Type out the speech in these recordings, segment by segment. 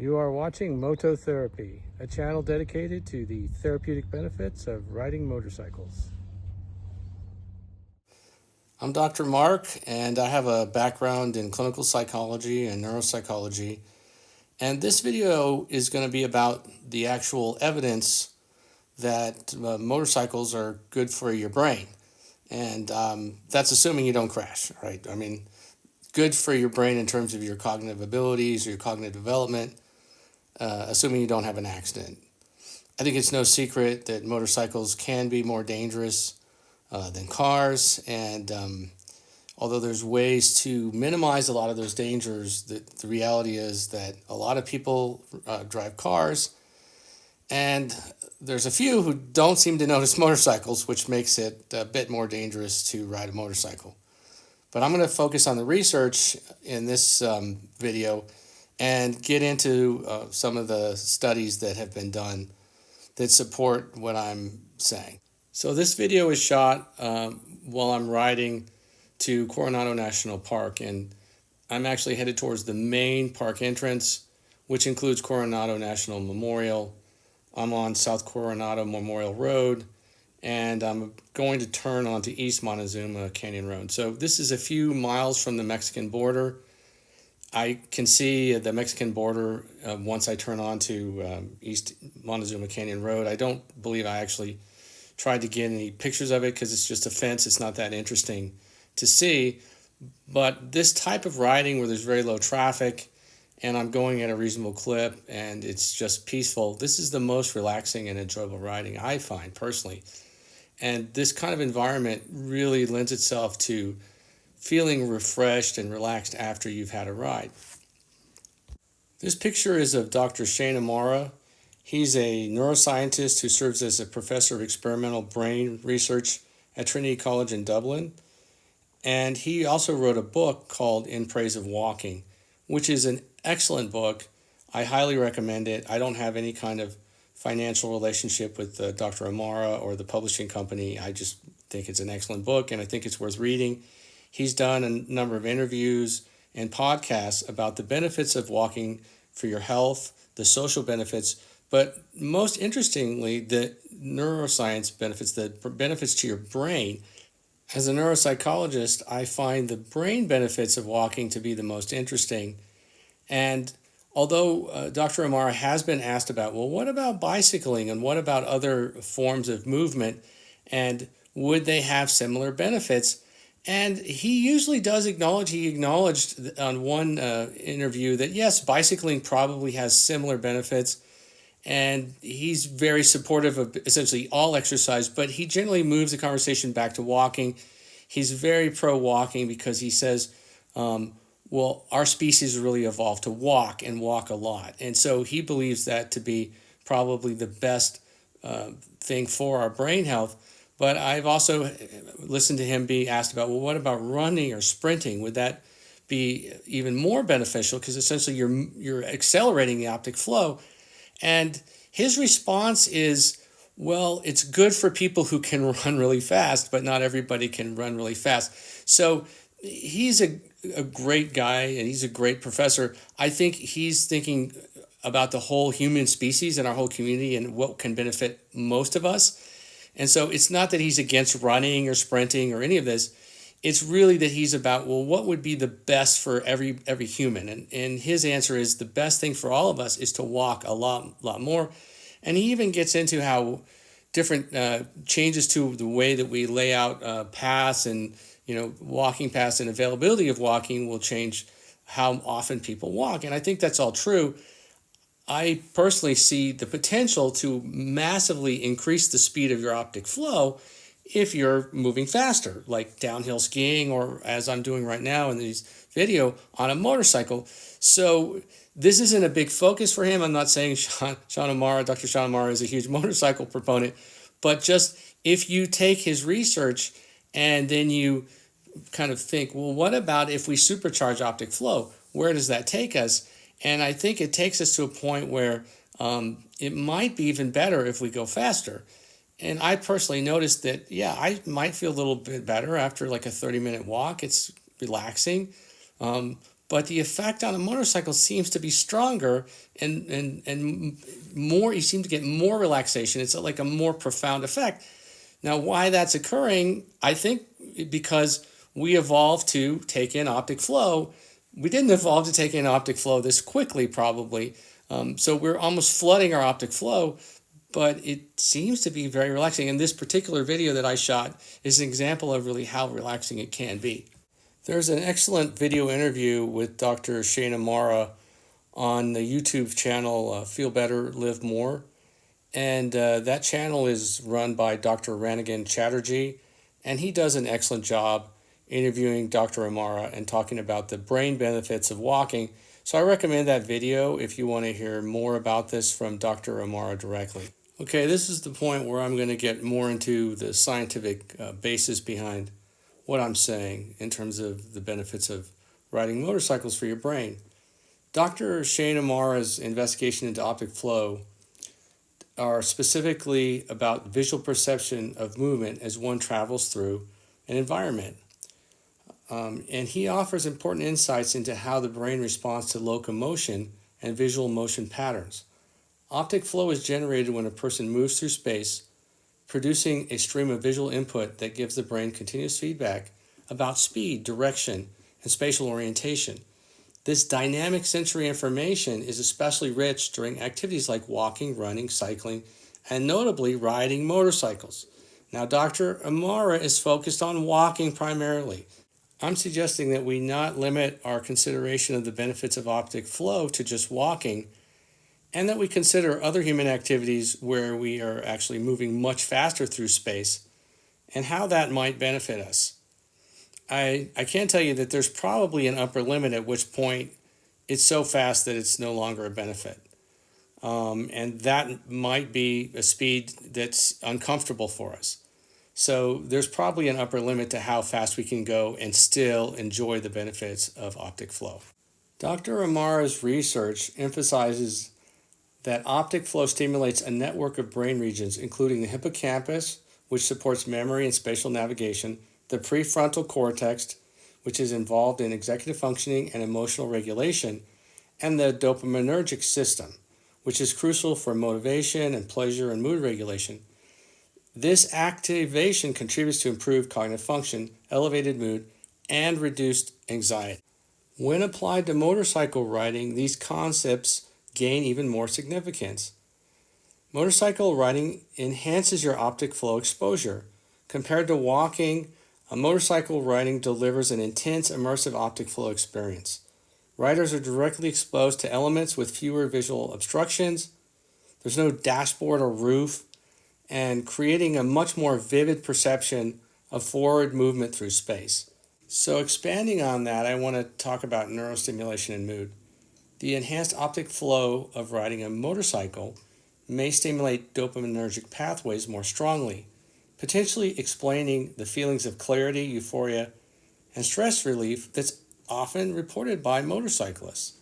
You are watching Mototherapy, a channel dedicated to the therapeutic benefits of riding motorcycles. I'm Dr. Mark, and I have a background in clinical psychology and neuropsychology. And this video is going to be about the actual evidence that motorcycles are good for your brain. And that's assuming you don't crash, right? I mean, good for your brain in terms of your cognitive abilities or your cognitive development, assuming you don't have an accident. I think it's no secret that motorcycles can be more dangerous than cars, and although there's ways to minimize a lot of those dangers, the reality is that a lot of people drive cars, and there's a few who don't seem to notice motorcycles, which makes it a bit more dangerous to ride a motorcycle. But I'm going to focus on the research in this video and get into some of the studies that have been done that support what I'm saying. So this video is shot while I'm riding to Coronado National Park, and I'm actually headed towards the main park entrance, which includes Coronado National Memorial. I'm on South Coronado Memorial Road, and I'm going to turn onto East Montezuma Canyon Road. So this is a few miles from the Mexican border. I can see the Mexican border once I turn onto East Montezuma Canyon Road. I don't believe I actually tried to get any pictures of it because it's just a fence. It's not that interesting to see. But this type of riding where there's very low traffic and I'm going at a reasonable clip and it's just peaceful, this is the most relaxing and enjoyable riding I find personally. And this kind of environment really lends itself to feeling refreshed and relaxed after you've had a ride. This picture is of Dr. Shane Amara. He's a neuroscientist who serves as a professor of experimental brain research at Trinity College in Dublin. And he also wrote a book called In Praise of Walking, which is an excellent book. I highly recommend it. I don't have any kind of financial relationship with Dr. Amara or the publishing company. I just think it's an excellent book and I think it's worth reading. He's done a number of interviews and podcasts about the benefits of walking for your health, the social benefits, but most interestingly, the neuroscience benefits, the benefits to your brain. As a neuropsychologist, I find the brain benefits of walking to be the most interesting. And although Dr. Amara has been asked about, well, what about bicycling and what about other forms of movement, and would they have similar benefits? And he usually does acknowledge, he acknowledged on one interview that yes, bicycling probably has similar benefits, and he's very supportive of essentially all exercise, but he generally moves the conversation back to walking. He's very pro-walking because he says, well, our species really evolved to walk and walk a lot. And so he believes that to be probably the best thing for our brain health. But I've also listened to him be asked about, well, what about running or sprinting? Would that be even more beneficial? Because essentially you're accelerating the optic flow. And his response is, well, it's good for people who can run really fast, but not everybody can run really fast. So he's a great guy and he's a great professor. I think he's thinking about the whole human species and our whole community and what can benefit most of us. And so it's not that he's against running or sprinting or any of this. It's really that he's about, well, what would be the best for every human? And his answer is the best thing for all of us is to walk a lot more. And he even gets into how different changes to the way that we lay out paths and, walking paths and availability of walking will change how often people walk. And I think that's all true. I personally see the potential to massively increase the speed of your optic flow if you're moving faster, like downhill skiing or as I'm doing right now in this video on a motorcycle. So this isn't a big focus for him. I'm not saying Dr. Shane Amara is a huge motorcycle proponent, but just if you take his research and then you kind of think, well, what about if we supercharge optic flow? Where does that take us? And I think it takes us to a point where it might be even better if we go faster. And I personally noticed that, yeah, I might feel a little bit better after like a 30-minute walk. It's relaxing. but the effect on a motorcycle seems to be stronger and more. You seem to get more relaxation. It's like a more profound effect. Now, why that's occurring, I think because we evolved to take in optic flow. We didn't evolve to take in optic flow this quickly, probably. So we're almost flooding our optic flow, but it seems to be very relaxing. And this particular video that I shot is an example of really how relaxing it can be. There's an excellent video interview with Dr. Shane Amara on the YouTube channel Feel Better, Live More. And that channel is run by Dr. Rangan Chatterjee, and he does an excellent job interviewing Dr. Amara and talking about the brain benefits of walking. So I recommend that video if you want to hear more about this from Dr. Amara directly. Okay, this is the point where I'm going to get more into the scientific basis behind what I'm saying in terms of the benefits of riding motorcycles for your brain. Dr. Shane Amara's investigation into optic flow are specifically about visual perception of movement as one travels through an environment. And he offers important insights into how the brain responds to locomotion and visual motion patterns. Optic flow is generated when a person moves through space, producing a stream of visual input that gives the brain continuous feedback about speed, direction, and spatial orientation. This dynamic sensory information is especially rich during activities like walking, running, cycling, and notably riding motorcycles. Now, Dr. Amara is focused on walking primarily. I'm suggesting that we not limit our consideration of the benefits of optic flow to just walking, and that we consider other human activities where we are actually moving much faster through space and how that might benefit us. I can tell you that there's probably an upper limit at which point it's so fast that it's no longer a benefit. And that might be a speed that's uncomfortable for us. So there's probably an upper limit to how fast we can go and still enjoy the benefits of optic flow. Dr. Amara's research emphasizes that optic flow stimulates a network of brain regions, including the hippocampus, which supports memory and spatial navigation, the prefrontal cortex, which is involved in executive functioning and emotional regulation, and the dopaminergic system, which is crucial for motivation and pleasure and mood regulation. This activation contributes to improved cognitive function, elevated mood, and reduced anxiety. When applied to motorcycle riding, these concepts gain even more significance. Motorcycle riding enhances your optic flow exposure. Compared to walking, motorcycle riding delivers an intense, immersive optic flow experience. Riders are directly exposed to elements with fewer visual obstructions. There's no dashboard or roof, and creating a much more vivid perception of forward movement through space. So expanding on that, I want to talk about neurostimulation and mood. The enhanced optic flow of riding a motorcycle may stimulate dopaminergic pathways more strongly, potentially explaining the feelings of clarity, euphoria, and stress relief that's often reported by motorcyclists.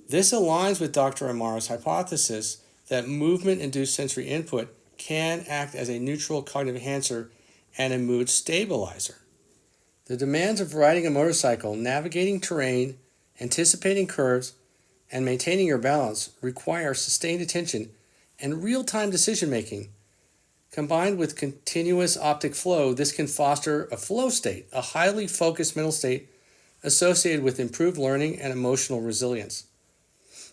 This aligns with Dr. Amara's hypothesis that movement-induced sensory input can act as a neutral cognitive enhancer and a mood stabilizer. The demands of riding a motorcycle, navigating terrain, anticipating curves, and maintaining your balance require sustained attention and real-time decision-making. Combined with continuous optic flow, this can foster a flow state, a highly focused mental state associated with improved learning and emotional resilience.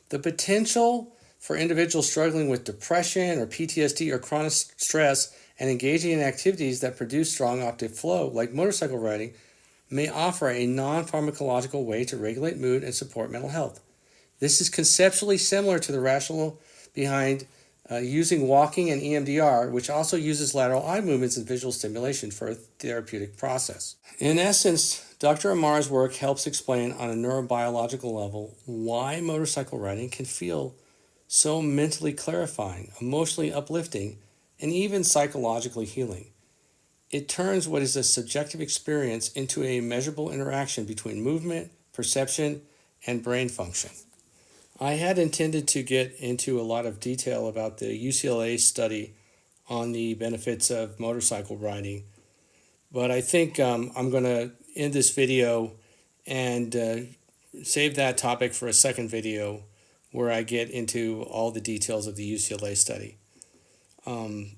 The potential for individuals struggling with depression or PTSD or chronic stress and engaging in activities that produce strong optic flow, like motorcycle riding, may offer a non-pharmacological way to regulate mood and support mental health. This is conceptually similar to the rationale behind using walking and EMDR, which also uses lateral eye movements and visual stimulation for a therapeutic process. In essence, Dr. Amara's work helps explain on a neurobiological level why motorcycle riding can feel so mentally clarifying, emotionally uplifting, and even psychologically healing. It turns what is a subjective experience into a measurable interaction between movement, perception, and brain function. I had intended to get into a lot of detail about the UCLA study on the benefits of motorcycle riding, but I think I'm going to end this video and save that topic for a second video where I get into all the details of the UCLA study.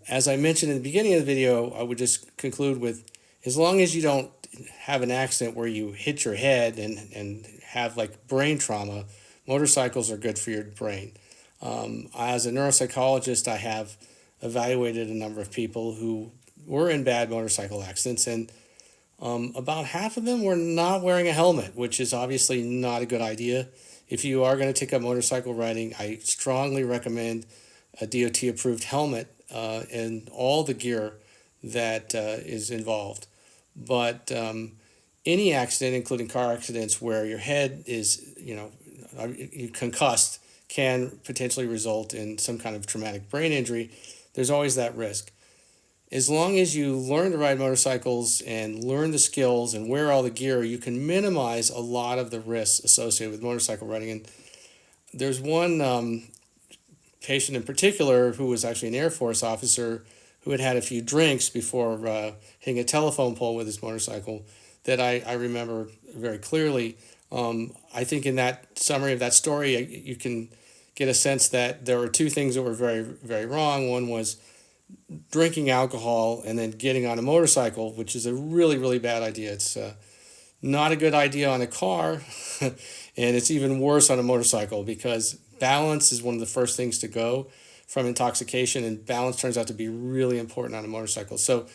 As I mentioned in the beginning of the video, I would just conclude with, as long as you don't have an accident where you hit your head and have like brain trauma, motorcycles are good for your brain. As a neuropsychologist, I have evaluated a number of people who were in bad motorcycle accidents, and about half of them were not wearing a helmet, which is obviously not a good idea. If you are going to take up motorcycle riding, I strongly recommend a DOT approved helmet and all the gear that is involved. But any accident, including car accidents where your head is, concussed, can potentially result in some kind of traumatic brain injury. There's always that risk. As long as you learn to ride motorcycles and learn the skills and wear all the gear, you can minimize a lot of the risks associated with motorcycle riding. And there's one patient in particular who was actually an Air Force officer who had had a few drinks before hitting a telephone pole with his motorcycle that I remember very clearly. I think in that summary of that story, you can get a sense that there were two things that were very, very wrong. One was drinking alcohol and then getting on a motorcycle, which is a really, really bad idea. It's not a good idea on a car, and it's even worse on a motorcycle because balance is one of the first things to go from intoxication, and balance turns out to be really important on a motorcycle. So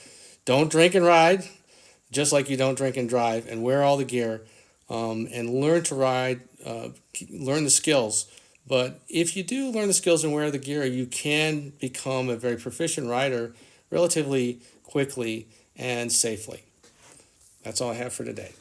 don't drink and ride, just like you don't drink and drive, and wear all the gear, and learn to ride, learn the skills. But if you do learn the skills and wear the gear, you can become a very proficient rider relatively quickly and safely. That's all I have for today.